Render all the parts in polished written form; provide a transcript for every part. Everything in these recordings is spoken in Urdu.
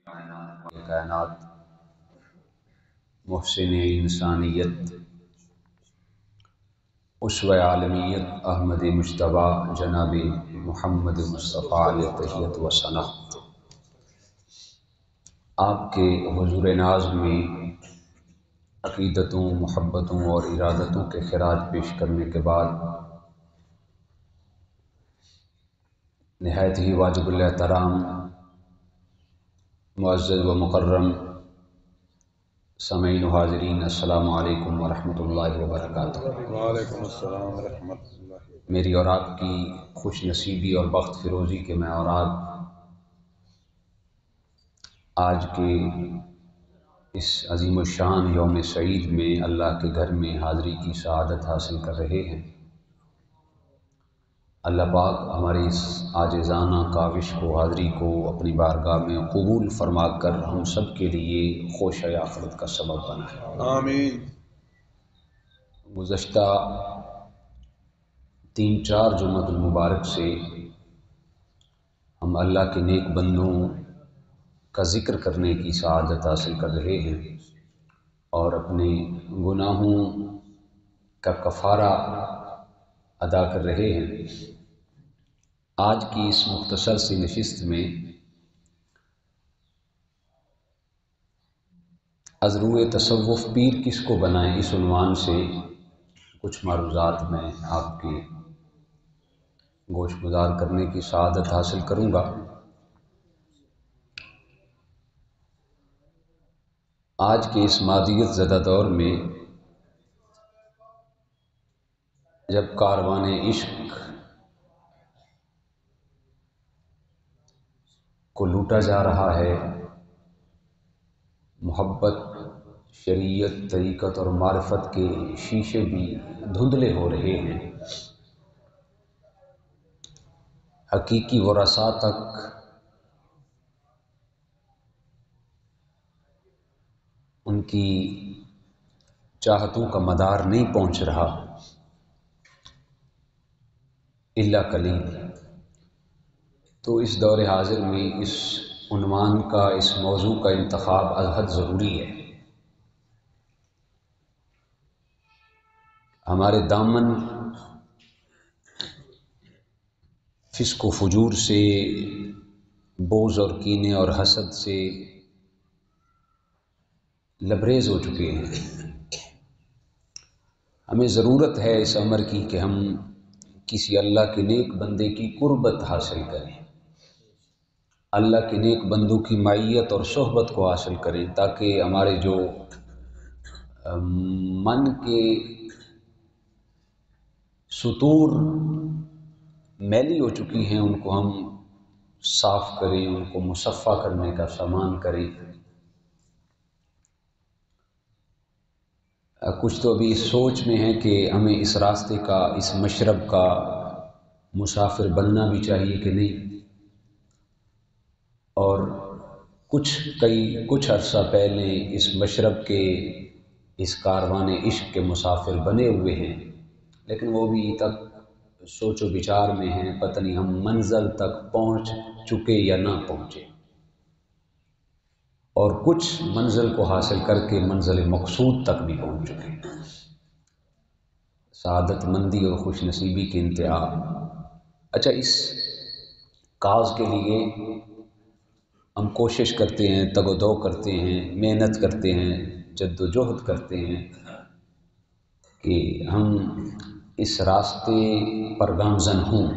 کائنات محسن انسانیت اسوہ عالمیت احمد مجتبیٰ جناب محمد مصطفیٰ علیہ تحیت و ثنا، آپ کے حضور ناز میں عقیدتوں، محبتوں اور ارادتوں کے خراج پیش کرنے کے بعد نہایت ہی واجب الاحترام معزز و مکرم سامعین و حاضرین، السلام علیکم ورحمۃ اللہ وبرکاتہ۔ وعلیکم السلام ورحمۃ اللہ۔ میری اور آپ کی خوش نصیبی اور بخت فروزی کے میں اور آپ آج کے اس عظیم الشان یوم سعید میں اللہ کے گھر میں حاضری کی سعادت حاصل کر رہے ہیں۔ اللہ پاک ہماری اس عاجزانہ کاوش کو، حاضری کو اپنی بارگاہ میں قبول فرما کر ہم سب کے لیے خوش آخرت کا سبب بنائے، آمین۔ گزشتہ 3-4 جمعۃ المبارک سے ہم اللہ کے نیک بندوں کا ذکر کرنے کی سعادت حاصل کر رہے ہیں اور اپنے گناہوں کا کفارہ ادا کر رہے ہیں۔ آج کی اس مختصر سی نشست میں از روئے تصوف پیر کس کو بنائیں، اس عنوان سے کچھ معروضات میں آپ کے گوش گزار کرنے کی سعادت حاصل کروں گا۔ آج کے اس مادیت زدہ دور میں جب کاروان عشق کو لوٹا جا رہا ہے، محبت، شریعت، طریقت اور معرفت کے شیشے بھی دھندلے ہو رہے ہیں، حقیقی ورثاء تک ان کی چاہتوں کا مدار نہیں پہنچ رہا الا قلیل، تو اس دور حاضر میں اس عنوان کا، اس موضوع کا انتخاب از حد ضروری ہے۔ ہمارے دامن فسق و فجور سے، بغض اور کینے اور حسد سے لبریز ہو چکے ہیں۔ ہمیں ضرورت ہے اس امر کی کہ ہم کسی اللہ کے نیک بندے کی قربت حاصل کریں، اللہ کے نیک بندوں کی معیت اور صحبت کو حاصل کریں، تاکہ ہمارے جو من کے سطور میلی ہو چکی ہیں ان کو ہم صاف کریں، ان کو مصفح کرنے کا سامان کریں۔ کچھ تو ابھی اس سوچ میں ہے کہ ہمیں اس راستے کا، اس مشرب کا مسافر بننا بھی چاہیے کہ نہیں، اور کچھ عرصہ پہلے اس مشرب کے، اس کاروان عشق کے مسافر بنے ہوئے ہیں، لیکن وہ بھی تک سوچ و بچار میں ہیں، پتہ نہیں ہم منزل تک پہنچ چکے یا نہ پہنچے، اور کچھ منزل کو حاصل کر کے منزل مقصود تک بھی پہنچ چکے ہیں۔ سعادت مندی اور خوش نصیبی کی انتہا۔ اچھا، اس کاز کے لیے ہم کوشش کرتے ہیں، تگ و دو کرتے ہیں، محنت کرتے ہیں، جد و جہد کرتے ہیں کہ ہم اس راستے پر گامزن ہوں،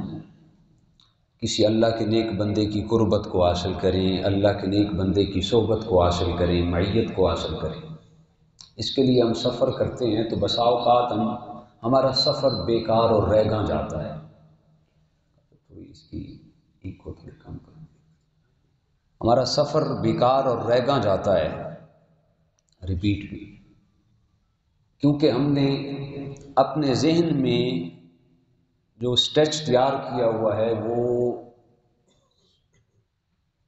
کسی اللہ کے نیک بندے کی قربت کو حاصل کریں، اللہ کے نیک بندے کی صحبت کو حاصل کریں، معیت کو حاصل کریں۔ اس کے لیے ہم سفر کرتے ہیں تو بسا اوقات ہمارا سفر بیکار اور ریگاں جاتا ہے۔ تھوڑی اس کی ایکو تھوڑی کم کریں۔ ہمارا سفر بیکار اور ریگاں جاتا ہے، ریپیٹ بھی، کیونکہ ہم نے اپنے ذہن میں جو اسٹیچ تیار کیا ہوا ہے وہ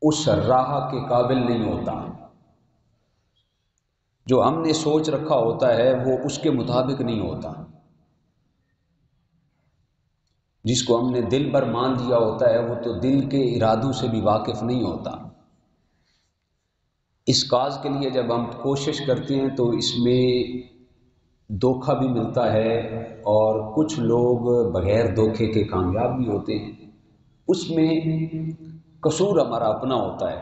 اس راہ کے قابل نہیں ہوتا، جو ہم نے سوچ رکھا ہوتا ہے وہ اس کے مطابق نہیں ہوتا، جس کو ہم نے دل بھر مان لیا ہوتا ہے وہ تو دل کے ارادوں سے بھی واقف نہیں ہوتا۔ اس کاز کے لیے جب ہم کوشش کرتے ہیں تو اس میں دھوکہ بھی ملتا ہے، اور کچھ لوگ بغیر دھوکے کے کامیاب بھی ہوتے ہیں۔ اس میں قصور ہمارا اپنا ہوتا ہے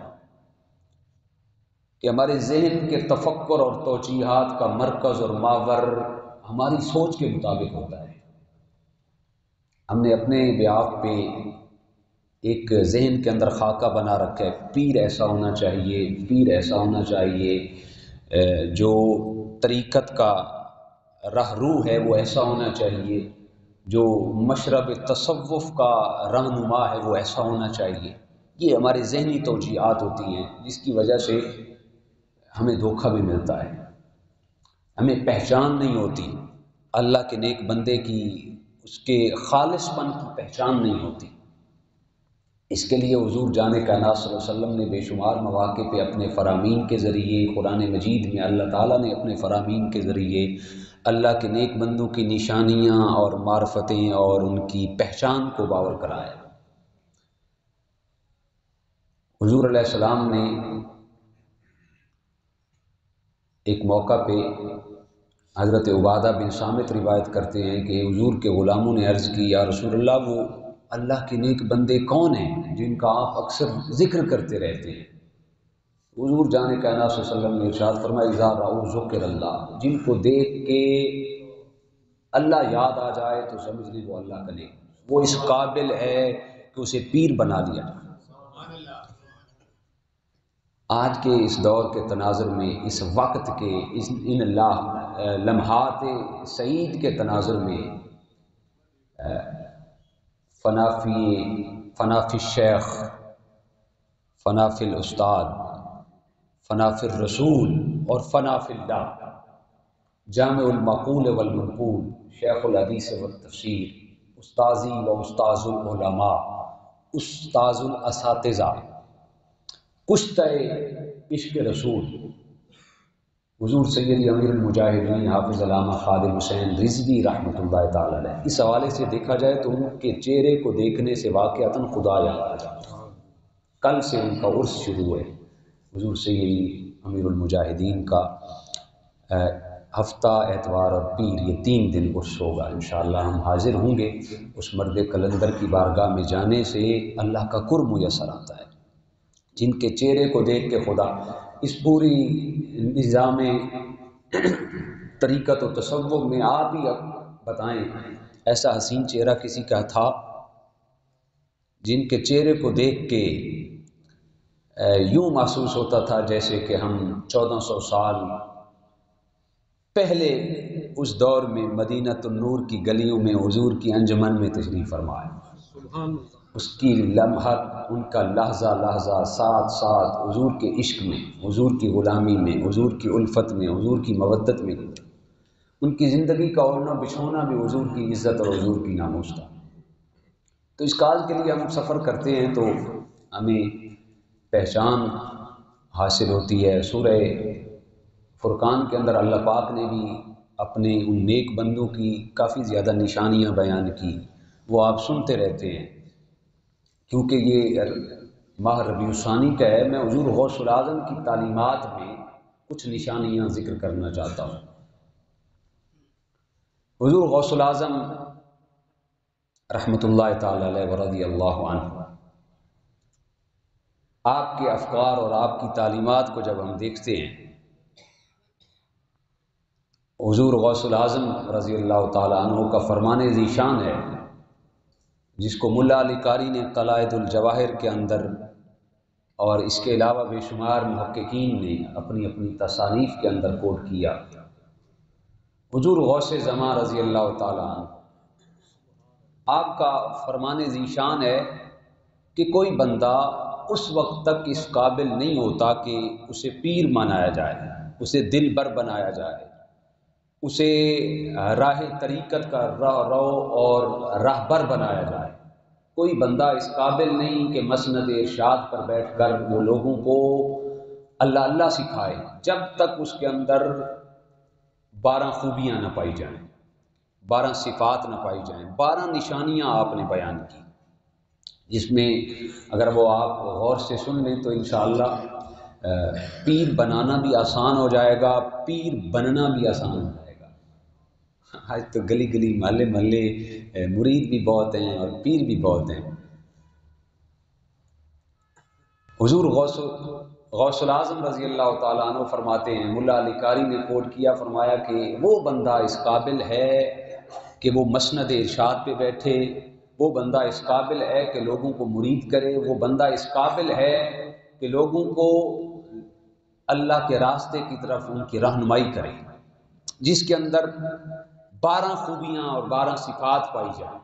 کہ ہمارے ذہن کے تفکر اور توجیہات کا مرکز اور محور ہماری سوچ کے مطابق ہوتا ہے۔ ہم نے اپنے بیاف پہ ایک ذہن کے اندر خاکہ بنا رکھا ہے، پیر ایسا ہونا چاہیے، پیر ایسا ہونا چاہیے، جو طریقت کا راہ رو ہے وہ ایسا ہونا چاہیے، جو مشرب تصوف کا رہنما ہے وہ ایسا ہونا چاہیے۔ یہ ہماری ذہنی توجیہات ہوتی ہیں جس کی وجہ سے ہمیں دھوکہ بھی ملتا ہے، ہمیں پہچان نہیں ہوتی اللہ کے نیک بندے کی، اس کے خالص پن کی پہچان نہیں ہوتی۔ اس کے لیے حضور جان کائنات صلی اللہ علیہ وسلم نے بے شمار مواقع پہ اپنے فرامین کے ذریعے، قرآن مجید میں اللہ تعالیٰ نے اپنے فرامین کے ذریعے اللہ کے نیک بندوں کی نشانیاں اور معرفتیں اور ان کی پہچان کو باور کرایا۔ حضور علیہ السلام نے ایک موقع پہ حضرت عبادہ بن صامت روایت کرتے ہیں کہ حضور کے غلاموں نے عرض کی، یا رسول اللہ وہ اللہ کے نیک بندے کون ہیں جن کا آپ اکثر ذکر کرتے رہتے ہیں؟ حضور جان کائنات صلی اللہ علیہ وسلم نے ارشاد فرمایا، اذا رأوا ذکر اللہ، جن کو دیکھ کے اللہ یاد آ جائے تو سمجھ لیں وہ اللہ کا نیک، وہ اس قابل ہے کہ اسے پیر بنا لیا جائے۔ آج کے اس دور کے تناظر میں، اس وقت کے ان لمحات سعید کے تناظر میں، فنا فی الشیخ، فنا فی الاستاد، فنا فی الرسول، اور فنا فی اللہ، جامع المعقول والمنقول، شیخ الحدیث والتفسیر، استاذی و استاذ العلماء، استاذ الاساتذہ، کشتہ عشق رسول حضور سیدی امیر المجاہدین حافظ علامہ خادم حسین رضوی رحمۃ اللہ تعالی علیہ، اس حوالے سے دیکھا جائے تو ان کے چہرے کو دیکھنے سے واقعتاً خدا یاد آ جاتا ہے۔ کل سے ان کا عرس شروع ہے، حضور سیدی امیر المجاہدین کا ہفتہ، اتوار اور پیر، یہ 3 دن عرس ہوگا۔ انشاءاللہ ہم حاضر ہوں گے۔ اس مرد کلندر کی بارگاہ میں جانے سے اللہ کا قرب میسر آتا ہے۔ جن کے چہرے کو دیکھ کے خدا، اس پوری نظام طریقت و تصوف میں آپ ہی بتائیں ایسا حسین چہرہ کسی کا تھا جن کے چہرے کو دیکھ کے یوں محسوس ہوتا تھا جیسے کہ ہم 1400 سال پہلے اس دور میں مدینۃ النور کی گلیوں میں حضور کی انجمن میں تشریف فرمائے۔ اس کی لمحت، ان کا لحظہ لحظہ، ساتھ ساتھ حضور کے عشق میں، حضور کی غلامی میں، حضور کی الفت میں، حضور کی مودت میں، ان کی زندگی کا اوڑھنا بچھونا بھی حضور کی عزت اور حضور کی ناموس تھا۔ تو اس کاج کے لیے ہم سفر کرتے ہیں تو ہمیں پہچان حاصل ہوتی ہے۔ سورہ فرقان کے اندر اللہ پاک نے بھی اپنے ان نیک بندوں کی کافی زیادہ نشانیاں بیان کی، وہ آپ سنتے رہتے ہیں، کیونکہ یہ ماہ ربیع الثانی کا ہے۔ میں حضور غوث الاعظم کی تعلیمات میں کچھ نشانیاں ذکر کرنا چاہتا ہوں۔ حضور غوث الاعظم رحمۃ اللہ تعالی علیہ ورضی اللہ عنہ، آپ کے افکار اور آپ کی تعلیمات کو جب ہم دیکھتے ہیں، حضور غوث الاعظم رضی اللہ تعالی عنہ کا فرمان ذیشان ہے، جس کو ملا علی قاری نے قلائد الجواہر کے اندر اور اس کے علاوہ بے شمار محققین نے اپنی اپنی تصانیف کے اندر کوٹ کیا۔ حضور غوث زمان رضی اللہ تعالی عنہ، آپ کا فرمان ذیشان ہے کہ کوئی بندہ اس وقت تک اس قابل نہیں ہوتا کہ اسے پیر منایا جائے، اسے دل بر بنایا جائے، اسے راہ طریقت کا راہ رو اور راہبر بنایا جائے۔ کوئی بندہ اس قابل نہیں کہ مسند ارشاد پر بیٹھ کر وہ لوگوں کو اللہ اللہ سکھائے، جب تک اس کے اندر 12 خوبیاں نہ پائی جائیں، 12 صفات نہ پائی جائیں۔ 12 نشانیاں آپ نے بیان کی، جس میں اگر وہ آپ غور سے سن لیں تو انشاءاللہ پیر بنانا بھی آسان ہو جائے گا، پیر بننا بھی آسان ہو جائے گا۔ آج تو گلی گلی محلے محلے مرید بھی بہت ہیں اور پیر بھی بہت ہیں۔ حضور غوث الاعظم رضی اللہ تعالیٰ عنہ فرماتے ہیں، ملا علی قاری نے کوٹ کیا، فرمایا کہ وہ بندہ اس قابل ہے کہ وہ مسند ارشاد پہ بیٹھے، وہ بندہ اس قابل ہے کہ لوگوں کو مرید کرے، وہ بندہ اس قابل ہے کہ لوگوں کو اللہ کے راستے کی طرف ان کی رہنمائی کرے، جس کے اندر 12 خوبیاں اور 12 صفات پائی جائیں۔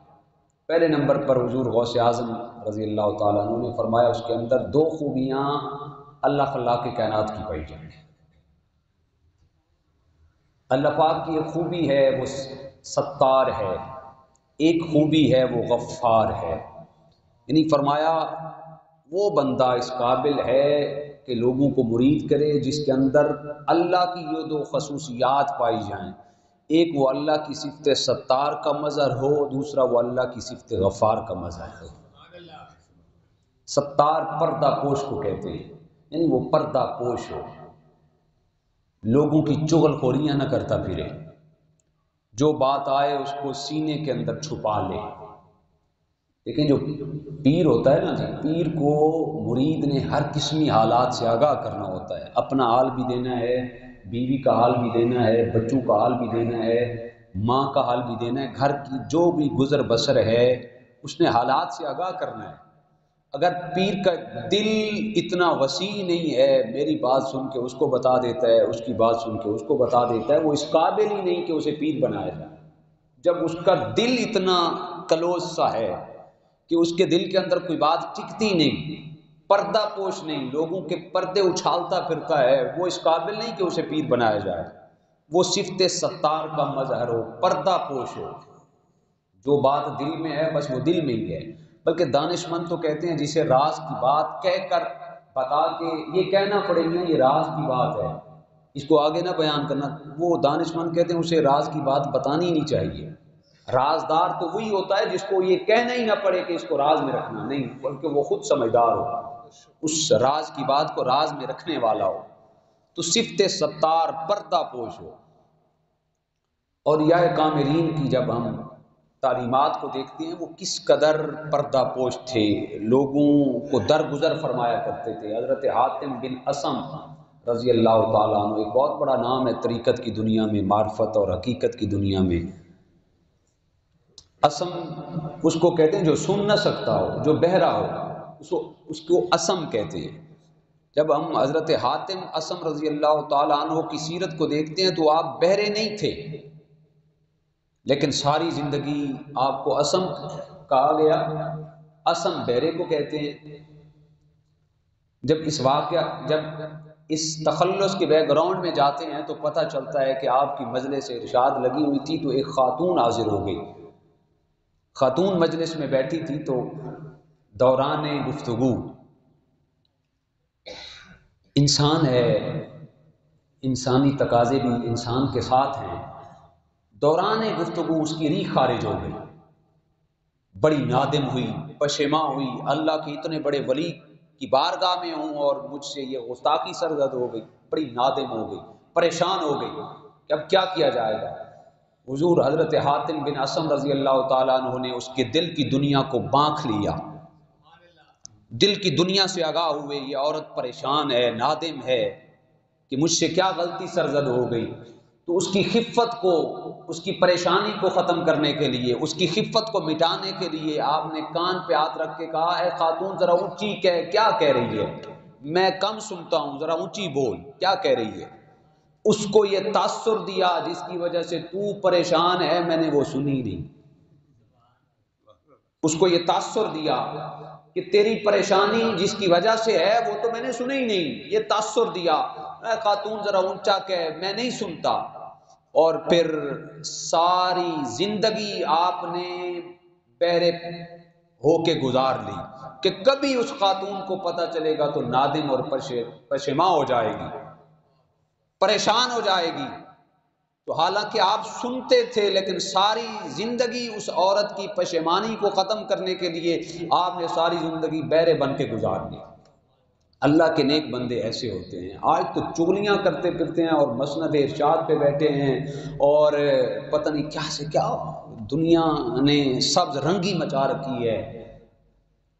پہلے نمبر پر حضور غوث اعظم رضی اللہ تعالیٰ عنہ نے فرمایا اس کے اندر 2 خوبیاں اللہ خلاق کائنات کی پائی جائیں۔ اللہ پاک کی ایک خوبی ہے وہ ستار ہے، ایک خوبی ہے وہ غفار ہے، یعنی فرمایا وہ بندہ اس قابل ہے کہ لوگوں کو مرید کرے جس کے اندر اللہ کی یہ 2 خصوصیات پائی جائیں، ایک وہ اللہ کی صفت ستار کا مظہر ہو، دوسرا وہ اللہ کی صفت غفار کا مظہر ہو۔ ستار پردہ پوش کو کہتے ہیں، یعنی وہ پردہ پوش ہو، لوگوں کی چغل خوریاں نہ کرتا پھرے، جو بات آئے اس کو سینے کے اندر چھپا لے۔ لیکن جو پیر ہوتا ہے نا جی، پیر کو مرید نے ہر قسمی حالات سے آگاہ کرنا ہوتا ہے، اپنا حال بھی دینا ہے، بیوی کا حال بھی دینا ہے، بچوں کا حال بھی دینا ہے، ماں کا حال بھی دینا ہے، گھر کی جو بھی گزر بسر ہے اس نے حالات سے آگاہ کرنا ہے۔ اگر پیر کا دل اتنا وسیع نہیں ہے، میری بات سن کے اس کو بتا دیتا ہے، اس کی بات سن کے اس کو بتا دیتا ہے، وہ اس قابل ہی نہیں کہ اسے پیر بنایا جائے۔ جب اس کا دل اتنا کلوز سا ہے کہ اس کے دل کے اندر کوئی بات ٹکتی نہیں، پردہ پوش نہیں، لوگوں کے پردے اچھالتا پھرتا ہے، وہ اس قابل نہیں کہ اسے پیر بنایا جائے۔ وہ صفت ستار کا مظہر ہو، پردہ پوش ہو، جو بات دل میں ہے بس وہ دل میں ہی ہے۔ بلکہ دانش مند تو کہتے ہیں جسے راز کی بات کہہ کر بتا کے یہ کہنا پڑے گا یہ راز کی بات ہے، اس کو آگے نہ بیان کرنا، وہ دانش مند کہتے ہیں اسے راز کی بات بتانی نہیں چاہیے۔ رازدار تو وہی ہوتا ہے جس کو یہ کہنا ہی نہ پڑے کہ اس کو راز میں رکھنا، نہیں، بلکہ وہ خود سمجھدار ہو، اس راز کی بات کو راز میں رکھنے والا ہو۔ تو صفت ستار پردہ پوش ہو۔ اور یا کامرین کی جب ہم تعلیمات کو دیکھتے ہیں وہ کس قدر پردہ پوش تھے، لوگوں کو درگزر فرمایا کرتے تھے۔ حضرت حاتم بن اسم رضی اللہ تعالیٰ عنہ ایک بہت بڑا نام ہے طریقت کی دنیا میں، معرفت اور حقیقت کی دنیا میں۔ اسم اس کو کہتے ہیں جو سن نہ سکتا ہو، جو بہرا ہو، اس کو اسم کہتے ہیں۔ جب ہم حضرت حاتم اسم رضی اللہ تعالیٰ عنہ کی سیرت کو دیکھتے ہیں تو آپ بہرے نہیں تھے، لیکن ساری زندگی آپ کو اسم کہا گیا۔ اسم بہرے کو کہتے ہیں۔ جب اس تخلص کے بیک گراؤنڈ میں جاتے ہیں تو پتہ چلتا ہے کہ آپ کی مجلس ارشاد لگی ہوئی تھی تو ایک خاتون حاضر ہو گئی۔ خاتون مجلس میں بیٹھی تھی تو دوران گفتگو، انسان ہے، انسانی تقاضے بھی انسان کے ساتھ ہیں، دوران گفتگو اس کی ریح خارج ہو گئی، بڑی نادم ہوئی، پشیماں ہوئی، اللہ کے اتنے بڑے ولی کی بارگاہ میں ہوں اور مجھ سے یہ گستاخی سرزد ہو گئی، بڑی نادم ہو گئی، پریشان ہو گئی کہ اب کیا کیا جائے گا۔ حضور حضرت حاتم بن اسم رضی اللہ تعالیٰ عنہ نے اس کے دل کی دنیا کو بانک لیا، دل کی دنیا سے آگاہ ہوئے یہ عورت پریشان ہے، نادم ہے کہ مجھ سے کیا غلطی سرزد ہو گئی۔ تو اس کی خفت کو، اس کی پریشانی کو ختم کرنے کے لیے، اس کی خفت کو مٹانے کے لیے آپ نے کان پہ ہاتھ رکھ کے کہا، اے خاتون ذرا اونچی کہہ، کیا کہہ رہی ہے، میں کم سنتا ہوں، ذرا اونچی بول، کیا کہہ رہی ہے۔ اس کو یہ تاثر دیا جس کی وجہ سے تو پریشان ہے میں نے وہ سنی نہیں، اس کو یہ تاثر دیا کہ تیری پریشانی جس کی وجہ سے ہے وہ تو میں نے سنی ہی نہیں، یہ تاثر دیا، اے خاتون ذرا اونچا کہہ، میں نہیں سنتا۔ اور پھر ساری زندگی آپ نے بہرے ہو کے گزار لی کہ کبھی اس خاتون کو پتہ چلے گا تو نادم اور پشیماں ہو جائے گی، پریشان ہو جائے گی۔ تو حالانکہ آپ سنتے تھے لیکن ساری زندگی اس عورت کی پشیمانی کو ختم کرنے کے لیے آپ نے ساری زندگی بہرے بن کے گزار دی۔ اللہ کے نیک بندے ایسے ہوتے ہیں. آج تو چغلیاں کرتے پھرتے ہیں اور مسند ارشاد پہ بیٹھے ہیں اور پتہ نہیں کیا سے کیا دنیا نے سبز رنگی مچا رکھی ہے.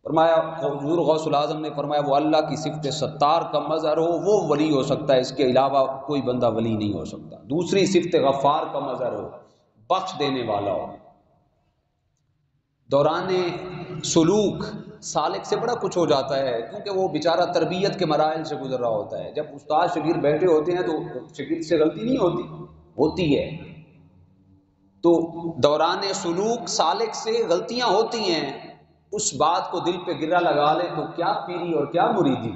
فرمایا حضور غوث العظم نے فرمایا وہ اللہ کی صفت ستار کا مظہر ہو وہ ولی ہو سکتا ہے، اس کے علاوہ کوئی بندہ ولی نہیں ہو سکتا. دوسری صفت غفار کا مظہر ہو، بخش دینے والا ہو. دوران سلوک سالک سے بڑا کچھ ہو جاتا ہے، کیونکہ وہ بیچارہ تربیت کے مراحل سے گزر رہا ہوتا ہے. جب استاد شاگرد بیٹھے ہوتے ہیں تو شاگرد سے غلطی نہیں ہوتی ہے. تو دوران سلوک سالک سے غلطیاں ہوتی ہیں، اس بات کو دل پہ گرا لگا لے تو کیا پیری اور کیا مریدی.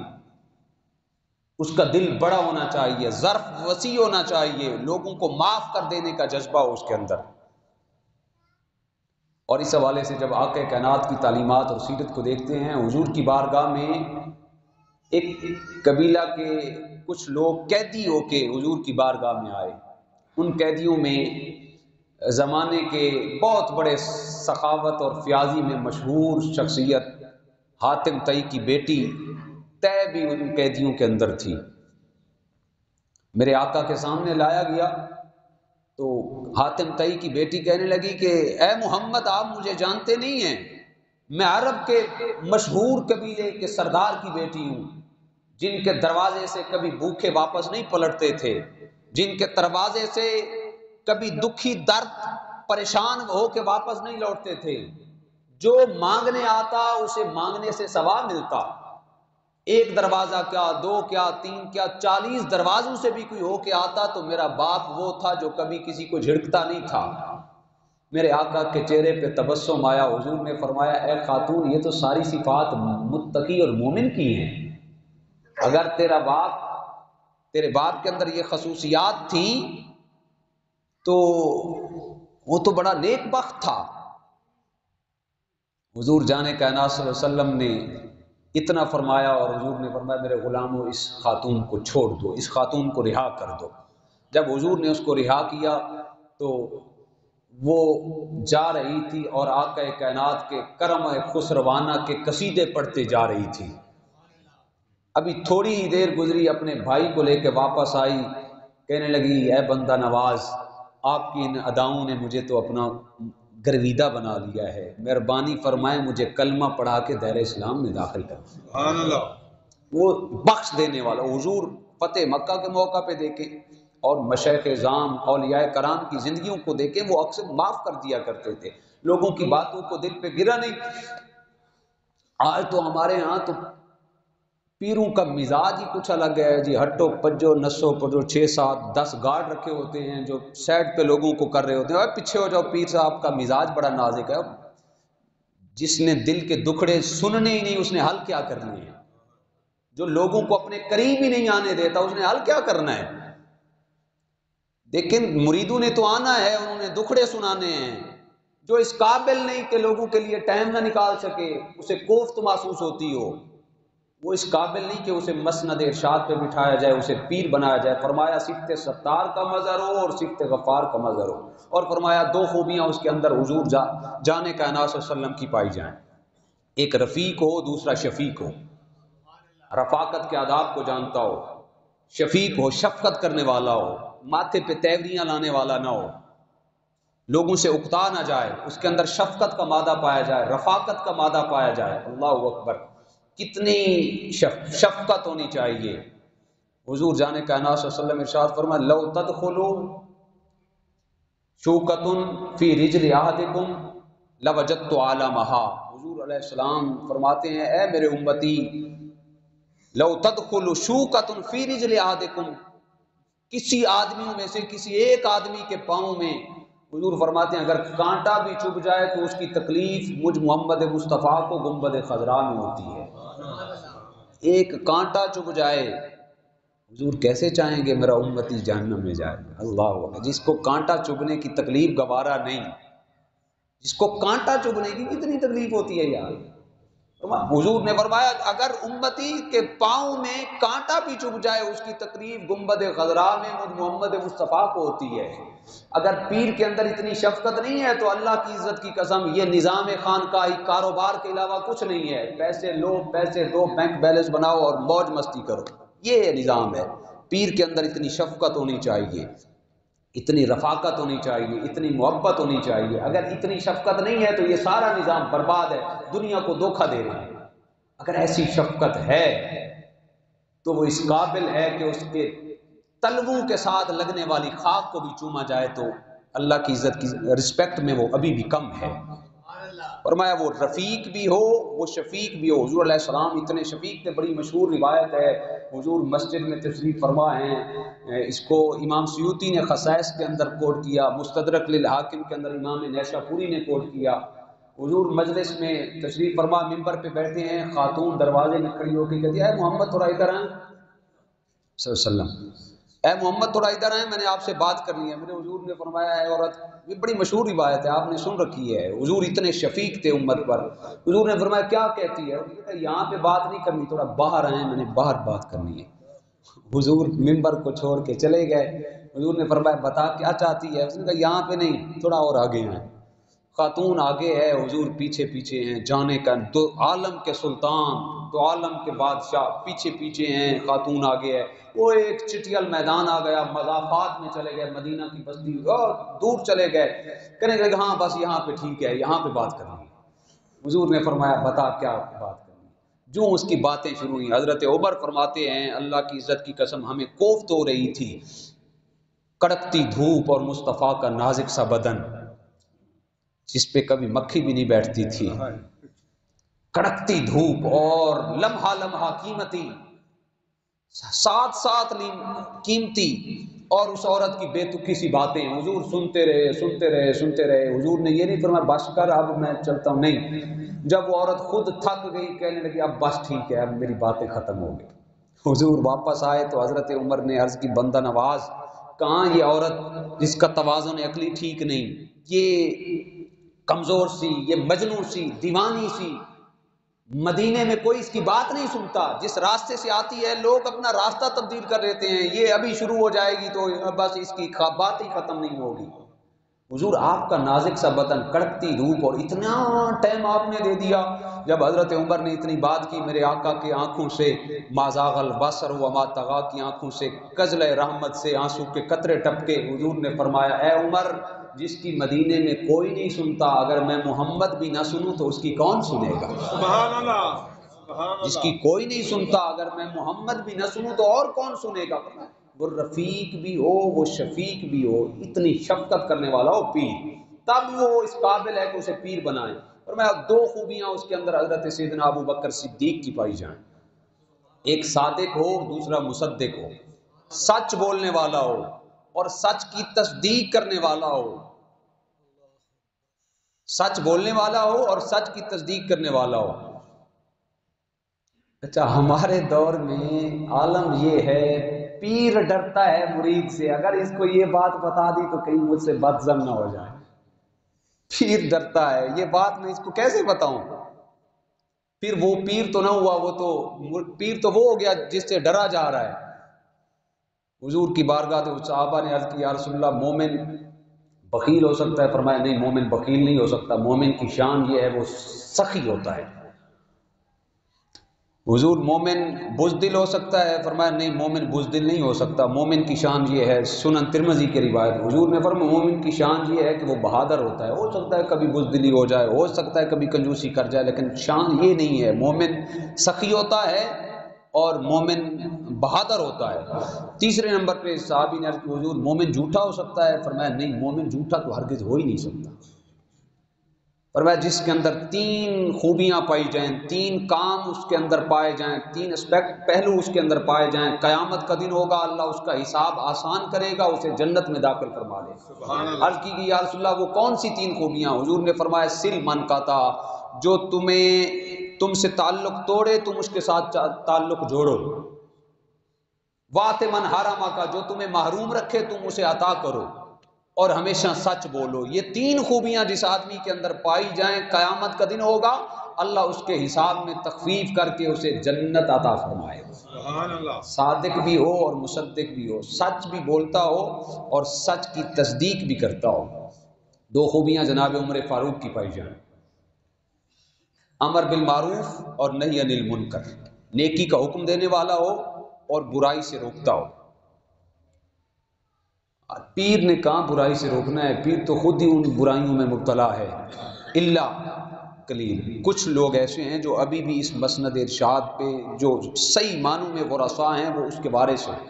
اس کا دل بڑا ہونا چاہیے، ظرف وسیع ہونا چاہیے، لوگوں کو معاف کر دینے کا جذبہ ہو اس کے اندر. اور اس حوالے سے جب آقا کائنات کی تعلیمات اور سیرت کو دیکھتے ہیں، حضور کی بارگاہ میں ایک قبیلہ کے کچھ لوگ قیدی ہو کے حضور کی بارگاہ میں آئے. ان قیدیوں میں زمانے کے بہت بڑے سخاوت اور فیاضی میں مشہور شخصیت حاتم طئی کی بیٹی طے بھی ان قیدیوں کے اندر تھی. میرے آقا کے سامنے لایا گیا تو حاتم طئی کی بیٹی کہنے لگی کہ اے محمد آپ مجھے جانتے نہیں ہیں، میں عرب کے مشہور قبیلے کے سردار کی بیٹی ہوں، جن کے دروازے سے کبھی بھوکے واپس نہیں پلٹتے تھے، جن کے دروازے سے کبھی دکھی درد پریشان ہو کے واپس نہیں لوٹتے تھے. جو مانگنے آتا اسے مانگنے سے ثواب ملتا. ایک دروازہ کیا، دو کیا، تین کیا، 40 دروازوں سے بھی کوئی ہو کے آتا تو میرا باپ وہ تھا جو کبھی کسی کو جھڑکتا نہیں تھا. میرے آقا کے چہرے پہ تبسم آیا. حضور نے فرمایا اے خاتون، یہ تو ساری صفات متقی اور مومن کی ہیں. اگر تیرے باپ کے اندر یہ خصوصیات تھی تو وہ تو بڑا نیک بخت تھا. حضور جانے کائنات صلی اللہ علیہ وسلم نے اتنا فرمایا اور حضور نے فرمایا میرے غلاموں اس خاتون کو چھوڑ دو، اس خاتون کو رہا کر دو. جب حضور نے اس کو رہا کیا تو وہ جا رہی تھی اور آقا کائنات کے کرم خسروانہ کے قصیدے پڑھتے جا رہی تھی. ابھی تھوڑی ہی دیر گزری، اپنے بھائی کو لے کے واپس آئی، کہنے لگی اے بندہ نواز، آپ کی ان اداؤں نے مجھے تو اپنا گرویدہ بنا لیا ہے، مہربانی فرمائیں مجھے کلمہ پڑھا کے دائرہ اسلام میں داخل کر. سبحان اللہ. وہ بخش دینے والا. حضور فتح مکہ کے موقع پہ دیکھیں اور مشائخ اعظام اولیاء کرام کی زندگیوں کو دیکھیں، وہ اکثر معاف کر دیا کرتے تھے، لوگوں کی باتوں کو دل پہ گرا نہیں. آج تو ہمارے ہاں تو پیروں کا مزاج ہی کچھ الگ ہے جی. ہٹو پجو نسو پجو 6 7 10 گارڈ رکھے ہوتے ہیں جو سائڈ پہ لوگوں کو کر رہے ہوتے ہیں. پیچھے ہو جاؤ، پیر صاحب کا مزاج بڑا نازک ہے. جس نے دل کے دکھڑے سننے ہی نہیں اس نے حل کیا کرنے ہیں؟ جو لوگوں کو اپنے قریب ہی نہیں آنے دیتا اس نے حل کیا کرنا ہے؟ لیکن مریدوں نے تو آنا ہے، انہوں نے دکھڑے سنانے ہیں. جو اس قابل نہیں کہ لوگوں کے لیے ٹائم نہ نکال سکے، اسے کوفت محسوس ہوتی ہو، وہ اس قابل نہیں کہ اسے مسند ارشاد پہ بٹھایا جائے، اسے پیر بنایا جائے. فرمایا صفت ستار کا مظہر ہو اور صفت غفار کا مظہر ہو. اور فرمایا 2 خوبیاں اس کے اندر حضور جانے کائنات صلی اللہ علیہ وسلم کی پائی جائیں، ایک رفیق ہو، دوسرا شفیق ہو. رفاقت کے آداب کو جانتا ہو، شفیق ہو، شفقت کرنے والا ہو، ماتھے پہ تیوریاں لانے والا نہ ہو، لوگوں سے اکتا نہ جائے، اس کے اندر شفقت کا مادہ پایا جائے، رفاقت کا مادہ پایا جائے. اللہ اکبر، کتنی شفقت ہونی چاہیے. حضور جانے کائنات صلی اللہ علیہ وسلم ارشاد فرمایا لو تدخلوا شوکۃ فی رجل احدکم لوجدت عالمہا. حضور علیہ السلام فرماتے ہیں اے میرے امتی، لو تدخلوا شوکۃ فی رجل احدکم، کسی آدمیوں میں سے کسی ایک آدمی کے پاؤں میں، حضور فرماتے ہیں اگر کانٹا بھی چبھ جائے تو اس کی تکلیف مجھ محمد مصطفیٰ کو گنبد خضراء میں ہوتی ہے. ایک کانٹا چبھ جائے، حضور کیسے چاہیں گے میرا امتی جہنم میں جائے؟ اللہ اکبر. جس کو کانٹا چبھنے کی تکلیف گوارا نہیں، جس کو کانٹا چبھنے کی کتنی تکلیف ہوتی ہے یار. حضور نے فرمایا اگر امتی کے پاؤں میں کانٹا بھی چبھ جائے اس کی تکلیف گنبد خضراء میں محمد مصطفیٰ کو ہوتی ہے۔ اگر پیر کے اندر اتنی شفقت نہیں ہے تو اللہ کی عزت کی قسم یہ نظام خانقاہی کاروبار کے علاوہ کچھ نہیں ہے، پیسے لو پیسے دو بینک بیلنس بناؤ اور موج مستی کرو، یہ نظام ہے۔ پیر کے اندر اتنی شفقت ہونی چاہیے، اتنی رفاقت ہونی چاہیے، اتنی محبت ہونی چاہیے۔ اگر اتنی شفقت نہیں ہے تو یہ سارا نظام برباد ہے، دنیا کو دھوکہ دے رہا ہے۔ اگر ایسی شفقت ہے تو وہ اس قابل ہے کہ اس کے تلووں کے ساتھ لگنے والی خاک کو بھی چوما جائے تو اللہ کی عزت کی رسپیکٹ میں وہ ابھی بھی کم ہے۔ فرمایا وہ رفیق بھی ہو وہ شفیق بھی ہو۔ حضور علیہ السلام اتنے شفیق تھے، بڑی مشہور روایت ہے، حضور مسجد میں تشریف فرما ہیں، اس کو امام سیوطی نے خصائص کے اندر کوٹ کیا، مستدرک للحاکم کے اندر امام نیشا پوری نے کوٹ کیا۔ حضور مجلس میں تشریف فرما ممبر پہ بیٹھے ہیں، خاتون دروازے میں کھڑی ہو کے کہتی ہے اے محمد تھوڑا ادھر آئیں صلی اللہ علیہ وسلم، اے محمد تھوڑا ادھر آئیں، میں نے آپ سے بات کرنی ہے۔ میرے حضور نے فرمایا ہے عورت، یہ بڑی مشہور روایت ہے، آپ نے سن رکھی ہے، حضور اتنے شفیق تھے امت پر۔ حضور نے فرمایا کیا کہتی ہے؟ یہاں پہ بات نہیں کرنی، تھوڑا باہر آئیں، میں نے باہر بات کرنی ہے۔ حضور ممبر کو چھوڑ کے چلے گئے۔ حضور نے فرمایا بتا کیا چاہتی ہے؟ اس نے کہا یہاں پہ نہیں، تھوڑا اور آگے ہیں۔ خاتون آگے ہے، حضور پیچھے پیچھے ہیں، جانے کا دو عالم کے سلطان، دو عالم کے بادشاہ پیچھے پیچھے ہیں، خاتون آگے ہے۔ وہ ایک چٹیل میدان آ گیا، مضافات میں چلے گئے، مدینہ کی بستی اور دور چلے گئے، کہنے لگے ہاں بس یہاں پہ ٹھیک ہے، یہاں پہ بات کرنی ہے۔ حضور نے فرمایا بتا کیا بات کرنی ہے؟ جو اس کی باتیں شروع ہوئی، حضرت عمر فرماتے ہیں اللہ کی عزت کی قسم ہمیں کوفت ہو رہی تھی، کڑکتی دھوپ اور مصطفیٰ کا نازک سا بدن جس پہ کبھی مکھی بھی نہیں بیٹھتی تھی، کڑکتی دھوپ اور لمحہ لمحہ قیمتی، ساتھ ساتھ قیمتی، اور اس عورت کی بے تکی سی باتیں حضور سنتے رہے سنتے رہے سنتے رہے۔ حضور نے یہ نہیں فرمایا بس کر اب میں چلتا ہوں، نہیں، جب وہ عورت خود تھک گئی کہنے لگی اب بس ٹھیک ہے اب میری باتیں ختم ہو گئی۔ حضور واپس آئے تو حضرت عمر نے عرض کی بندہ نواز کہاں یہ عورت جس کا توازن عقلی ٹھیک نہیں، یہ کمزور سی، یہ مجنون سی، دیوانی سی، مدینے میں کوئی اس کی بات نہیں سنتا، جس راستے سے آتی ہے لوگ اپنا راستہ تبدیل کر لیتے ہیں، یہ ابھی شروع ہو جائے گی تو بس اس کی بات ہی ختم نہیں ہوگی۔ حضور آپ کا نازک سا بدن، کڑکتی دھوپ، اور اتنا ٹائم آپ نے دے دیا۔ جب حضرت عمر نے اتنی بات کی میرے آقا کی آنکھوں سے ما زاغ البصر وما طغی کی آنکھوں سے کجل رحمت سے آنسو کے قطرے ٹپکے۔ حضور نے فرمایا اے عمر جس کی مدینے میں کوئی نہیں سنتا اگر میں محمد بھی نہ سنوں تو اس کی کون سنے گا؟ سبحان اللہ، جس کی کوئی نہیں سنتا اگر میں محمد بھی نہ سنوں تو اور کون سنے گا؟ وہ رفیق بھی ہو وہ شفیق بھی ہو، اتنی شفقت کرنے والا ہو پیر، تب وہ اس قابل ہے کہ اسے پیر بنائے۔ اور میں دو خوبیاں اس کے اندر حضرت سیدنا ابو بکر صدیق کی پائی جائیں، ایک صادق ہو دوسرا مصدق ہو، سچ بولنے والا ہو اور سچ کی تصدیق کرنے والا ہو، سچ بولنے والا ہو اور سچ کی تصدیق کرنے والا ہو۔ اچھا ہمارے دور میں عالم یہ ہے پیر ڈرتا ہے مرید سے، اگر اس کو یہ بات بتا دی تو کہیں مجھ سے بدظن نہ ہو جائے، پیر ڈرتا ہے، یہ بات میں اس کو کیسے بتاؤں؟ پھر وہ پیر تو نہ ہوا، وہ تو پیر تو وہ ہو گیا جس سے ڈرا جا رہا ہے۔ حضور کی بارگاہ تو صحابہ نے عرض کی یا رسول اللہ مومن بخیل ہو سکتا ہے؟ فرمایا نہیں، مومن بخیل نہیں ہو سکتا، مومن کی شان یہ ہے وہ سخی ہوتا ہے۔ حضور مومن بزدل ہو سکتا ہے؟ فرمایا نہیں، مومن بزدل نہیں ہو سکتا، مومن کی شان یہ ہے، سنن ترمذی کی روایت، حضور نے فرمایا مومن کی شان یہ ہے کہ وہ بہادر ہوتا ہے، ہو سکتا ہے کبھی بزدلی ہو جائے، ہو سکتا ہے کبھی کنجوسی کر جائے، لیکن شان یہ نہیں ہے، مومن سخی ہوتا ہے اور مومن بہادر ہوتا ہے۔ تیسرے نمبر پہ صحابی نے عرض کی حضور مومن جھوٹا ہو سکتا ہے؟ فرمایا نہیں، مومن جھوٹا تو ہرگز ہو ہی نہیں سکتا۔ فرمایا جس کے اندر تین خوبیاں پائی جائیں، تین کام اس کے اندر پائے جائیں، تین اسپیکٹ پہلو اس کے اندر پائے جائیں، قیامت کا دن ہوگا اللہ اس کا حساب آسان کرے گا، اسے جنت میں داخل فرما لے گا۔ عرض کی یا رسول اللہ وہ کون سی تین خوبیاں؟ حضور نے فرمایا سل من قطع، جو تم سے تعلق توڑے تم اس کے ساتھ تعلق جوڑو، وات من حرما کا، جو تمہیں محروم رکھے تم اسے عطا کرو، اور ہمیشہ سچ بولو۔ یہ تین خوبیاں جس آدمی کے اندر پائی جائیں قیامت کا دن ہوگا اللہ اس کے حساب میں تخفیف کر کے اسے جنت عطا فرمائے. سبحان اللہ. صادق بھی ہو اور مصدق بھی ہو، سچ بھی بولتا ہو اور سچ کی تصدیق بھی کرتا ہو. دو خوبیاں جناب عمر فاروق کی پائی جائیں، امر بالمعروف اور نہی عن المنکر، نیکی کا حکم دینے والا ہو اور برائی سے روکتا ہو. پیر نے کہاں برائی سے روکنا ہے، پیر تو خود ہی ان برائیوں میں مبتلا ہے. الا قلیل، کچھ لوگ ایسے ہیں جو ابھی بھی اس مسند ارشاد پہ جو صحیح معنوں میں ورثاء ہیں وہ اس کے وارث ہیں.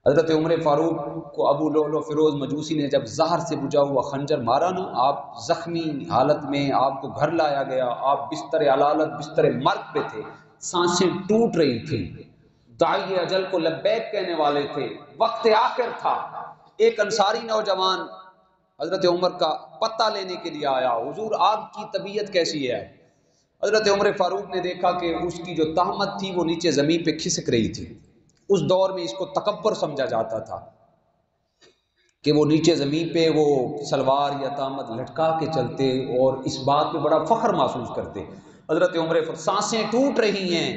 حضرت عمر فاروق کو ابو لؤلؤ فیروز مجوسی نے جب زہر سے بجھا ہوا خنجر مارا نا، آپ زخمی حالت میں، آپ کو گھر لایا گیا، آپ بستر علالت بستر مرگ پہ تھے، سانسیں ٹوٹ رہی تھیں، داعی اجل کو لبیک کہنے والے تھے، وقت آخر تھا. ایک انصاری نوجوان حضرت عمر کا پتہ لینے کے لیے آیا، حضور آپ کی طبیعت کیسی ہے؟ حضرت عمر فاروق نے دیکھا کہ اس کی جو تہمت تھی وہ نیچے زمین پہ کھسک رہی تھی. اس دور میں اس کو تکبر سمجھا جاتا تھا کہ وہ نیچے زمین پہ وہ سلوار یا تہمت لٹکا کے چلتے اور اس بات پہ بڑا فخر محسوس کرتے. حضرت عمر سانسیں ٹوٹ رہی ہیں،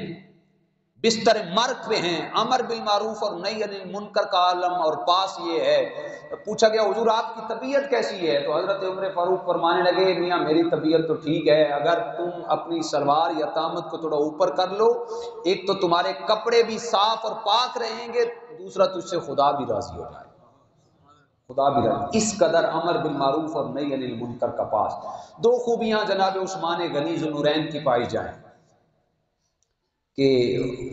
بستر مرگ پہ ہیں، امر بالمعروف اور نہی عن المنکر کا عالم، اور پاس یہ ہے. پوچھا گیا حضور آپ کی طبیعت کیسی ہے؟ تو حضرت عمر فاروق فرمانے لگے میاں میری طبیعت تو ٹھیک ہے، اگر تم اپنی سلوار یا تہمت کو تھوڑا اوپر کر لو، ایک تو تمہارے کپڑے بھی صاف اور پاک رہیں گے، دوسرا تجھ سے خدا بھی راضی ہو جائے، خدا بھی راضی. اس قدر امر بالمعروف اور نہی عن المنکر کا پاس. دو خوبیاں جناب عثمان غنی ذوالنورین کی پائی جائیں کہ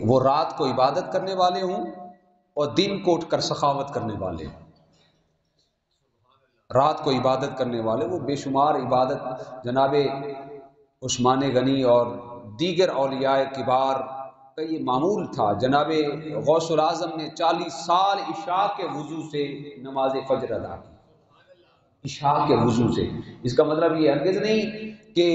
وہ رات کو عبادت کرنے والے ہوں اور دن کو اٹھ کر سخاوت کرنے والے ہوں. رات کو عبادت کرنے والے، وہ بے شمار عبادت جناب عثمان غنی اور دیگر اولیاء کبار کا یہ معمول تھا. جناب غوث الاعظم نے 40 سال عشاء کے وضو سے نماز فجر ادا کی، عشاء کے وضو سے. اس کا مطلب یہ ہرگز نہیں کہ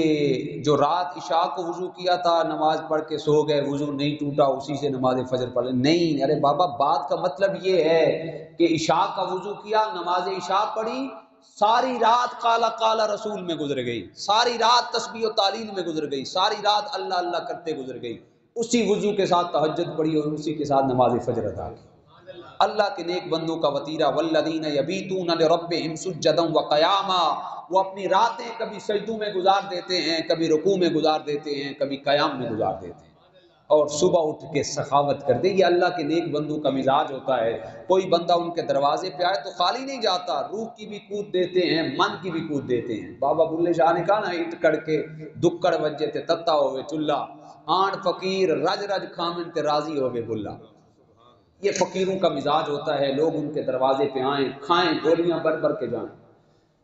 جو رات عشاء کو وضو کیا تھا نماز پڑھ کے سو گئے، وضو نہیں ٹوٹا اسی سے نماز فجر پڑھ لیں. نہیں، ارے بابا بات کا مطلب یہ ہے کہ عشاء کا وضو کیا، نماز عشاء پڑھی، ساری رات قال قال رسول میں گزر گئی، ساری رات تسبیح و تعلیل میں گزر گئی، ساری رات اللہ اللہ کرتے گزر گئی، اسی وضو کے ساتھ تہجد پڑھی اور اسی کے ساتھ نماز فجر ادا کی. اللہ کے نیک بندوں کا وطیرہ والذین یبیتون لربہم سجدا وقیاما، وہ اپنی راتیں کبھی سجدوں میں گزار دیتے ہیں، کبھی رکوع میں گزار دیتے ہیں، کبھی قیام میں گزار دیتے ہیں، اور صبح اٹھ کے سخاوت کرتے. یہ اللہ کے نیک بندوں کا مزاج ہوتا ہے. کوئی بندہ ان کے دروازے پہ آئے تو خالی نہیں جاتا، روح کی بھی قوت دیتے ہیں، من کی بھی قوت دیتے ہیں. بابا بلے شاہ نے کہا نا، اٹ کڑ کے دکڑ وجے تے تتا ہوئے چلا، آن فقیر رج رج کھامن تے راضی ہوئے بلا. یہ فقیروں کا مزاج ہوتا ہے، لوگ ان کے دروازے پہ آئیں، کھائیں، گولیاں بھر بھر کے جائیں.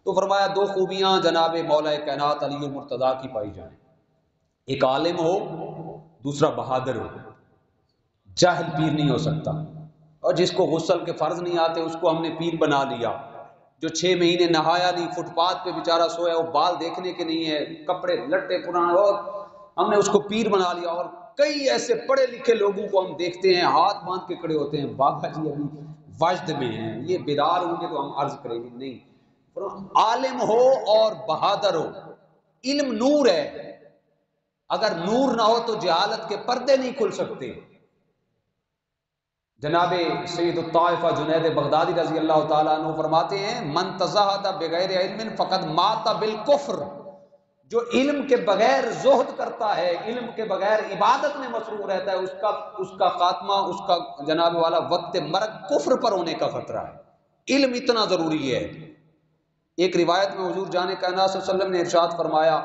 تو فرمایا دو خوبیاں جناب مولا کائنات علی المرتضیٰ کی پائی جائیں، ایک عالم ہو، دوسرا بہادر ہو. جاہل پیر نہیں ہو سکتا، اور جس کو غسل کے فرض نہیں آتے اس کو ہم نے پیر بنا لیا. جو 6 مہینے نہایا نہیں، فٹ پاتھ پہ بیچارہ سویا، وہ بال دیکھنے کے نہیں ہے، کپڑے لٹے پرانے، اور ہم نے اس کو پیر بنا لیا. اور کئی ایسے پڑھے لکھے لوگوں کو ہم دیکھتے ہیں ہاتھ باندھ کے کھڑے ہوتے ہیں، بابا جی ابھی وجد میں ہیں، یہ بیدار ہوں گے تو ہم عرض کریں گے. نہیں، عالم ہو اور بہادر ہو. علم نور ہے، اگر نور نہ ہو تو جہالت کے پردے نہیں کھل سکتے. جناب سید الطائفہ جنید بغدادی رضی اللہ تعالیٰ عنہ فرماتے ہیں من تزہد بغیر علم فقد مات بالکفر. جو علم کے بغیر زہد کرتا ہے، علم کے بغیر عبادت میں مصروف رہتا ہے، اس کا خاتمہ، اس کا جناب والا وقت مرگ کفر پر ہونے کا خطرہ ہے. علم اتنا ضروری ہے. ایک روایت میں حضور جان کائنات صلی اللہ علیہ وسلم نے ارشاد فرمایا،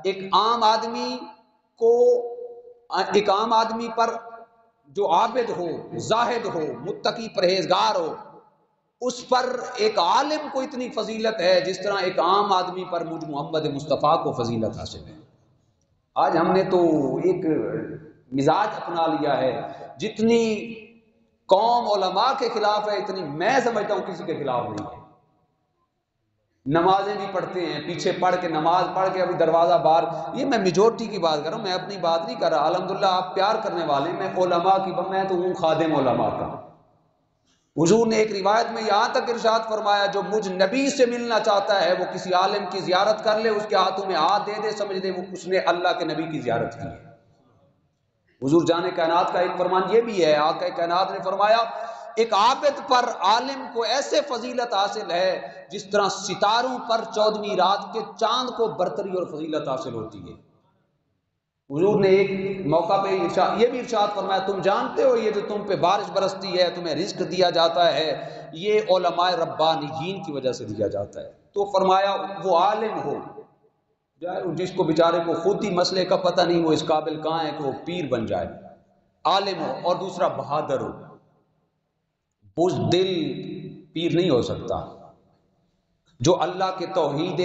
ایک عام آدمی پر جو عابد ہو، زاہد ہو، متقی پرہیزگار ہو، اس پر ایک عالم کو اتنی فضیلت ہے جس طرح ایک عام آدمی پر مجھ محمد مصطفیٰ کو فضیلت حاصل ہے. آج ہم نے تو ایک مزاج اپنا لیا ہے، جتنی قوم علماء کے خلاف ہے اتنی میں سمجھتا ہوں کسی کے خلاف نہیں ہے. نمازیں بھی پڑھتے ہیں، پیچھے پڑھ کے نماز پڑھ کے ابھی دروازہ باہر. یہ میں میجورٹی کی بات کر رہا ہوں، میں اپنی بات نہیں کر رہا. الحمدللہ آپ پیار کرنے والے، میں علماء کی، میں تو ہوں خادم علماء کا. حضور نے ایک روایت میں یہاں تک ارشاد فرمایا جو مجھ نبی سے ملنا چاہتا ہے وہ کسی عالم کی زیارت کر لے، اس کے ہاتھوں میں ہاتھ دے دے، سمجھ دے وہ اس نے اللہ کے نبی کی زیارت کی ہے۔ حضور جان کائنات کا ایک فرمان یہ بھی ہے، آقا کائنات نے فرمایا ایک عابد پر عالم کو ایسے فضیلت حاصل ہے جس طرح ستاروں پر 14ویں رات کے چاند کو برتری اور فضیلت حاصل ہوتی ہے۔ حضور نے ایک موقع پہ یہ بھی ارشاد فرمایا تم جانتے ہو یہ جو تم پہ بارش برستی ہے، تمہیں رزق دیا جاتا ہے، یہ علماء ربانیین کی وجہ سے دیا جاتا ہے۔ تو فرمایا وہ عالم ہو جس کو بیچارے کو خود ہی مسئلے کا پتہ نہیں، وہ اس قابل کہاں ہے کہ وہ پیر بن جائے، عالم ہو، اور دوسرا بہادر ہو، بزدل پیر نہیں ہو سکتا۔ جو اللہ کے توحید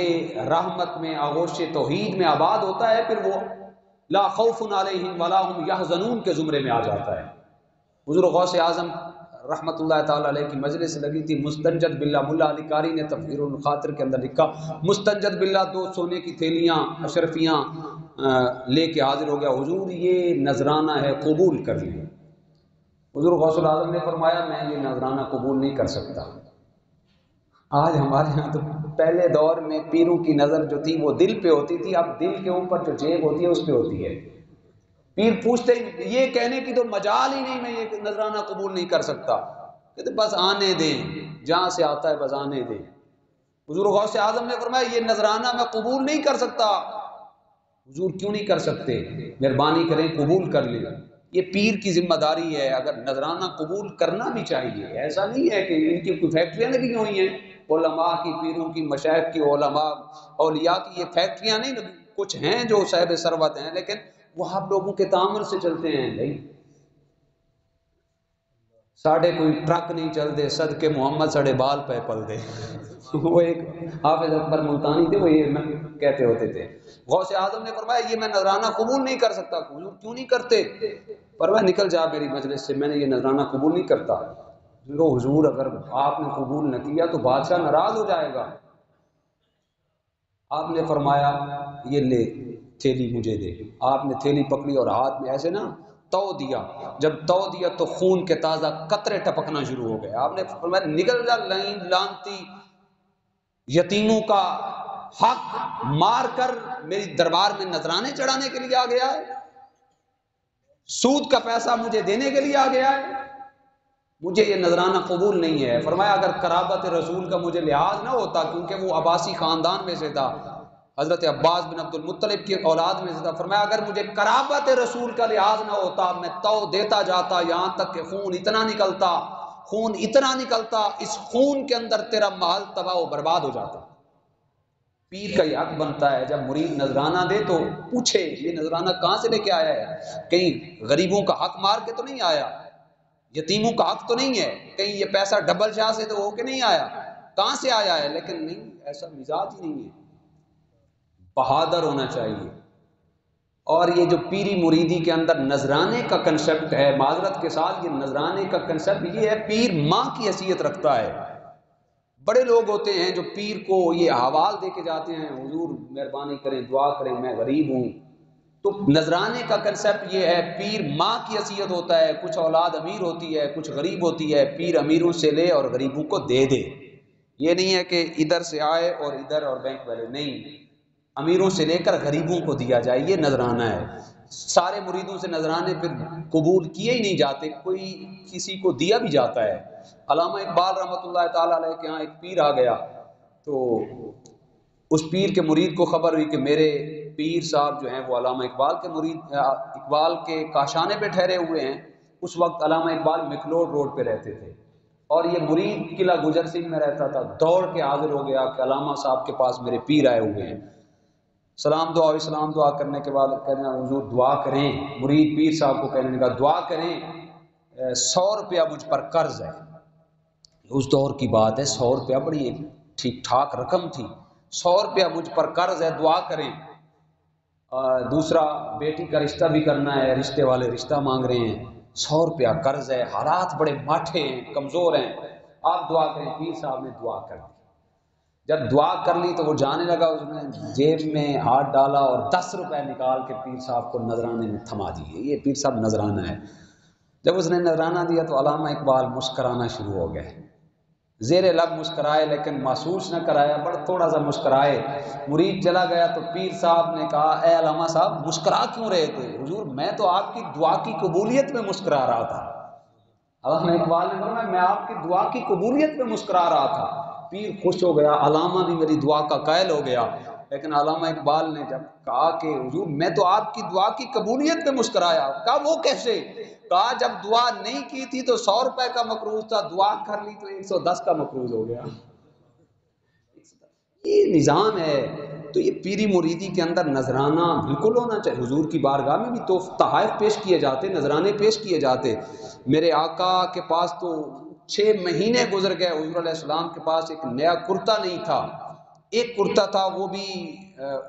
رحمت میں آغوش توحید میں آباد ہوتا ہے پھر وہ لا خوف علیہم ولا هم یحزنون کے زمرے میں آ جاتا ہے۔ حضور غوث اعظم رحمت اللہ تعالی علیہ کی مجلس لگی تھی، مستنجد باللہ، ملا علی قاری نے تفسیر الخاطر کے اندر لکھا مستنجد باللہ 2 سونے کی تھیلیاں اشرفیاں لے کے حاضر ہو گیا، حضور یہ نذرانہ ہے قبول کر لیں۔ حضور غوث اعظم نے فرمایا میں یہ نذرانہ قبول نہیں کر سکتا۔ آج ہمارے یہاں تو پہلے دور میں پیروں کی نظر جو تھی وہ دل پہ ہوتی تھی، اب دل کے اوپر جو جیب ہوتی ہے اس پہ ہوتی ہے۔ پیر پوچھتے ہی یہ کہنے کی تو مجال ہی نہیں میں یہ نذرانہ قبول نہیں کر سکتا، کہتے بس آنے دیں، جہاں سے آتا ہے بس آنے دیں۔ حضور غوث اعظم نے فرمایا یہ نذرانہ میں قبول نہیں کر سکتا۔ حضور کیوں نہیں کر سکتے؟ مہربانی کریں قبول کر لیں، یہ پیر کی ذمہ داری ہے، اگر نذرانہ قبول کرنا بھی چاہیے۔ ایسا نہیں ہے کہ ان کی کوئی فیکٹریاں لگی ہوئی ہیں علماء کی، پیروں کی، مشائخ کی، علماء اولیاء کی، یہ فیکٹریاں نہیں لگی، کچھ ہیں جو صاحب ثروت ہیں لیکن وہ آپ لوگوں کے تعامل سے چلتے ہیں۔ بھائی ساڑھے کوئی ٹرک نہیں چلتے، صدقے محمد سڑے بال پہ پل دے وہ ایک حافظ اکبر ملتانی تھے، وہ یہ کہتے ہوتے تھے۔ غوث اعظم نے فرمایا یہ میں نذرانہ قبول نہیں کر سکتا۔ حضور کیوں نہیں کرتے؟ فرمایا نکل جا میری مجلس سے، میں نے یہ نذرانہ قبول نہیں کرتا۔ حضور اگر آپ نے قبول نہ کیا تو بادشاہ ناراض ہو جائے گا۔ آپ نے فرمایا یہ لے تھیلی مجھے دے۔ آپ نے تھیلی پکڑی اور ہاتھ میں ایسے نا تو دیا، جب تو دیا تو خون کے تازہ قطرے ٹپکنا شروع ہو گئے۔ آپ نے فرمایا نکل جا لانتی، یتیموں کا حق مار کر میری دربار میں نذرانے چڑھانے کے لیے آ گیا ہے، سود کا پیسہ مجھے دینے کے لیے آ گیا ہے، مجھے یہ نذرانہ قبول نہیں ہے۔ فرمایا اگر قرابت رسول کا مجھے لحاظ نہ ہوتا، کیونکہ وہ عباسی خاندان میں سے تھا، حضرت عباس بن عبد المطلب کی اولاد میں سے تھا، فرمایا اگر مجھے قرابت رسول کا لحاظ نہ ہوتا میں تو دیتا جاتا، یہاں تک کہ خون اتنا نکلتا اس خون کے اندر تیرا محل تباہ و برباد ہو جاتا۔ پیر کا یہ حق بنتا ہے جب مرید نذرانہ دے تو پوچھے یہ نذرانہ کہاں سے لے کے آیا ہے، کہیں غریبوں کا حق مار کے تو نہیں آیا، یتیموں کا حق تو نہیں ہے، کہیں یہ پیسہ ڈبل شاہ سے تو ہو کے نہیں آیا، کہاں سے آیا ہے؟ لیکن نہیں، ایسا مزاج ہی نہیں ہے، بہادر ہونا چاہیے۔ اور یہ جو پیری مریدی کے اندر نذرانے کا کنسپٹ ہے، معذرت کے ساتھ یہ نذرانے کا کنسپٹ یہ ہے پیر ماں کی حیثیت رکھتا ہے۔ بڑے لوگ ہوتے ہیں جو پیر کو یہ حوال دے کے جاتے ہیں حضور مہربانی کریں دعا کریں میں غریب ہوں، تو نذرانے کا کنسپٹ یہ ہے پیر ماں کی حیثیت ہوتا ہے، کچھ اولاد امیر ہوتی ہے کچھ غریب ہوتی ہے، پیر امیروں سے لے اور غریبوں کو دے دے، یہ نہیں ہے کہ ادھر سے آئے اور ادھر اور بینک والے نہیں، امیروں سے لے کر غریبوں کو دیا جائے، یہ نذرانہ ہے۔ سارے مریدوں سے نذرانے پھر قبول کیے ہی نہیں جاتے، کوئی کسی کو دیا بھی جاتا ہے۔ علامہ اقبال رحمۃ اللہ تعالی علیہ کے ہاں ایک پیر آ گیا، تو اس پیر کے مرید کو خبر ہوئی کہ میرے پیر صاحب جو ہیں وہ علامہ اقبال کے مرید، اقبال کے کاشانے پہ ٹھہرے ہوئے ہیں۔ اس وقت علامہ اقبال مکلوڈ روڈ پہ رہتے تھے اور یہ مرید قلعہ گجر سنگھ میں رہتا تھا، دوڑ کے حاضر ہو گیا کہ علامہ صاحب کے پاس میرے پیر آئے ہوئے ہیں۔ سلام دعا کرنے کے بعد کہنا حضور دعا کریں، مرید پیر صاحب کو کہنے لگا دعا کریں، 100 روپیہ مجھ پر قرض ہے۔ اس دور کی بات ہے، 100 روپیہ بڑی ایک ٹھیک ٹھاک رقم تھی، 100 روپیہ مجھ پر قرض ہے دعا کریں۔ دوسرا بیٹی کا رشتہ بھی کرنا ہے، رشتے والے رشتہ مانگ رہے ہیں، 100 روپیہ قرض ہے، حالات بڑے ماٹھے ہیں کمزور ہیں، آپ دعا کریں۔ پیر صاحب نے دعا کر دی، جب دعا کر لی تو وہ جانے لگا، اس نے جیب میں ہاتھ ڈالا اور 10 روپے نکال کے پیر صاحب کو نذرانے میں تھما دیے، یہ پیر صاحب نذرانہ ہے۔ جب اس نے نذرانہ دیا تو علامہ اقبال مسکرانا شروع ہو گئے، زیر لب مسکرائے لیکن محسوس نہ کرایا، بڑا تھوڑا سا مسکرائے۔ مرید چلا گیا تو پیر صاحب نے کہا اے علامہ صاحب مسکرا کیوں رہے تھے؟ حضور میں تو آپ کی دعا کی قبولیت میں مسکرا رہا تھا۔ علامہ اقبال نے فرمایا میں آپ کی دعا کی قبولیت میں مسکرا رہا تھا۔ پیر خوش ہو گیا، علامہ بھی میری دعا کا قائل ہو گیا، لیکن علامہ اقبال نے جب کہا کہ حضور میں تو آپ کی دعا کی قبولیت میں مسکرایا، کہا وہ کیسے؟ کہا جب دعا نہیں کی تھی تو 100 روپے کا مقروض تھا، دعا کر لی تو 110 کا مقروض ہو گیا۔ یہ نظام ہے۔ تو یہ پیری مریدی کے اندر نذرانہ بالکل ہونا چاہیے۔ حضور کی بارگاہ میں بھی تو تحائف پیش کیے جاتے، نذرانے پیش کیے جاتے۔ میرے آقا کے پاس تو 6 مہینے گزر گئے، حضور علیہ السلام کے پاس ایک نیا کرتا نہیں تھا، ایک کرتا تھا وہ بھی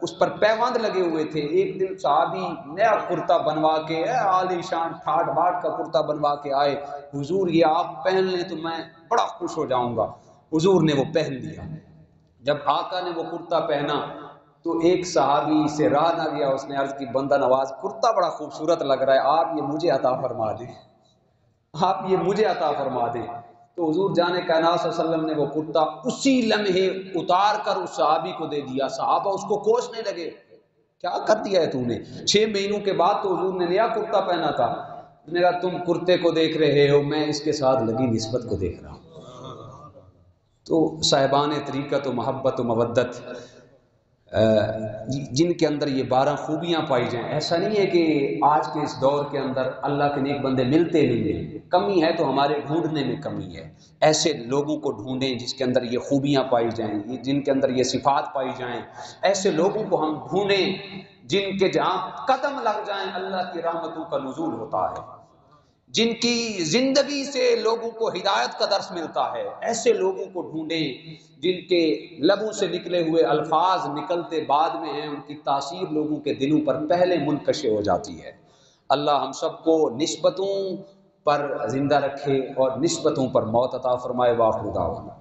اس پر پیوند لگے ہوئے تھے۔ ایک دن صحابی نیا کرتا بنوا کے عالی شان ٹھاٹ باٹ کا کرتا بنوا کے آئے، حضور یہ آپ پہن لیں تو میں بڑا خوش ہو جاؤں گا۔ حضور نے وہ پہن لیا۔ جب آقا نے وہ کرتا پہنا تو ایک صحابی سے راہ نہ گیا، اس نے عرض کی بندہ نواز کرتا بڑا خوبصورت لگ رہا ہے، آپ یہ مجھے عطا فرما دیں، آپ یہ مجھے عطا فرما دیں۔ تو حضور جانے کائنات صلی اللہ علیہ وسلم نے وہ کرتا اسی لمحے اتار کر اس صحابی کو دے دیا۔ صحابہ اس کو کوسنے لگے، کیا کر دیا ہے تو نے؟ 6 مہینوں کے بعد تو حضور نے نیا کرتا پہنا تھا۔ اس نے کہا تم کرتے کو دیکھ رہے ہو، میں اس کے ساتھ لگی نسبت کو دیکھ رہا ہوں۔ تو صاحبان طریقت و محبت و مودت جن کے اندر یہ 12 خوبیاں پائی جائیں، ایسا نہیں ہے کہ آج کے اس دور کے اندر اللہ کے نیک بندے ملتے نہیں ہیں، کمی ہے تو ہمارے ڈھونڈنے میں کمی ہے۔ ایسے لوگوں کو ڈھونڈیں جس کے اندر یہ خوبیاں پائی جائیں، جن کے اندر یہ صفات پائی جائیں۔ ایسے لوگوں کو ہم ڈھونڈیں جن کے جہاں قدم لگ جائیں اللہ کی رحمتوں کا نزول ہوتا ہے، جن کی زندگی سے لوگوں کو ہدایت کا درس ملتا ہے۔ ایسے لوگوں کو ڈھونڈیں جن کے لبوں سے نکلے ہوئے الفاظ نکلتے بعد میں ہیں، ان کی تاثیر لوگوں کے دلوں پر پہلے منکشف ہو جاتی ہے۔ اللہ ہم سب کو نسبتوں پر زندہ رکھے اور نسبتوں پر موت عطا فرمائے۔ وآخر دعوانا